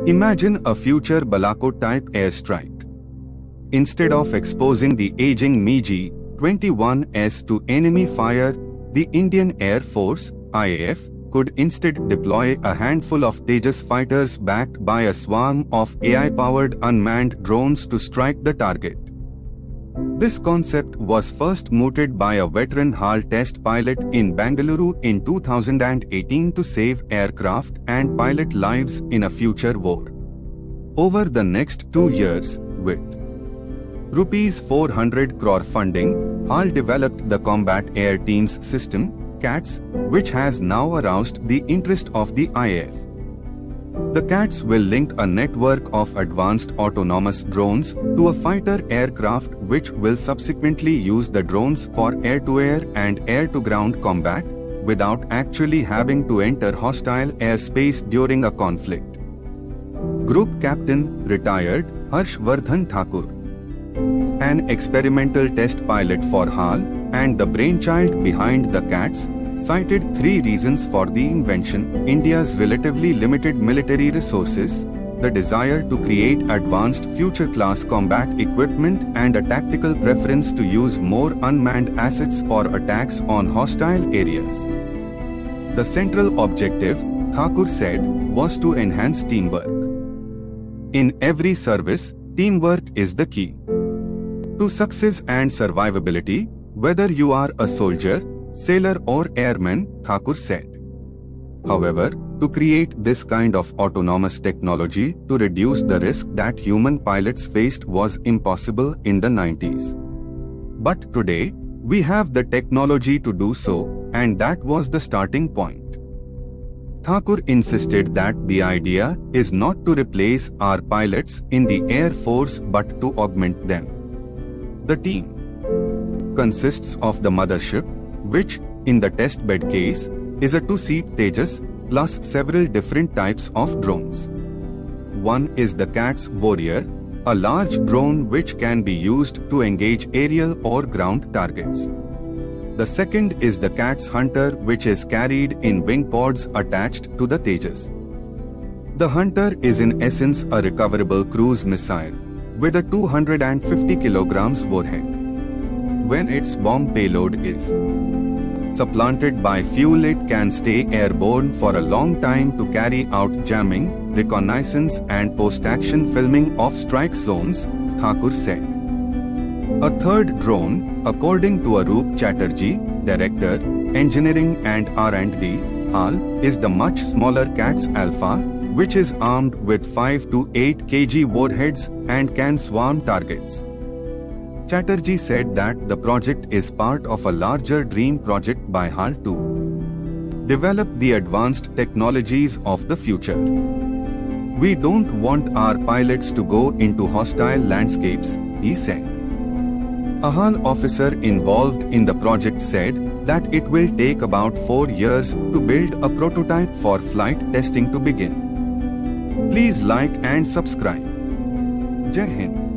Imagine a future Balakot-type airstrike. Instead of exposing the aging MiG-21S to enemy fire, the Indian Air Force (IAF) could instead deploy a handful of Tejas fighters backed by a swarm of AI-powered unmanned drones to strike the target. This concept was first mooted by a veteran HAL test pilot in Bengaluru in 2018 to save aircraft and pilot lives in a future war. Over the next 2 years, with Rs 400 crore funding, HAL developed the Combat Air Teams System, CATS, which has now aroused the interest of the IAF. The CATS will link a network of advanced autonomous drones to a fighter aircraft which will subsequently use the drones for air-to-air and air-to-ground combat without actually having to enter hostile airspace during a conflict. Group Captain, retired, Harshvardhan Thakur, an experimental test pilot for HAL and the brainchild behind the CATS, cited 3 reasons for the invention: India's relatively limited military resources, the desire to create advanced future-class combat equipment, and a tactical preference to use more unmanned assets for attacks on hostile areas. The central objective, Thakur said, was to enhance teamwork. In every service, teamwork is the key to success and survivability, whether you are a soldier, sailor or airman, Thakur said. However, to create this kind of autonomous technology to reduce the risk that human pilots faced was impossible in the 90s. But today, we have the technology to do so, and that was the starting point. Thakur insisted that the idea is not to replace our pilots in the Air Force but to augment them. The team consists of the mothership, which, in the testbed case, is a 2-seat Tejas, plus several different types of drones. One is the CATS Warrior, a large drone which can be used to engage aerial or ground targets. The second is the CATS Hunter, which is carried in wing pods attached to the Tejas. The Hunter is in essence a recoverable cruise missile, with a 250 kg warhead. When its bomb payload is supplanted by fuel, it can stay airborne for a long time to carry out jamming, reconnaissance and post-action filming of strike zones, Thakur said. A third drone, according to Arup Chatterjee, Director, Engineering and R&D, HAL, is the much smaller CATS Alpha, which is armed with 5 to 8 kg warheads and can swarm targets. Chatterjee said that the project is part of a larger dream project by HAL to develop the advanced technologies of the future. We don't want our pilots to go into hostile landscapes, he said. A HAL officer involved in the project said that it will take about 4 years to build a prototype for flight testing to begin. Please like and subscribe. Jai Hind.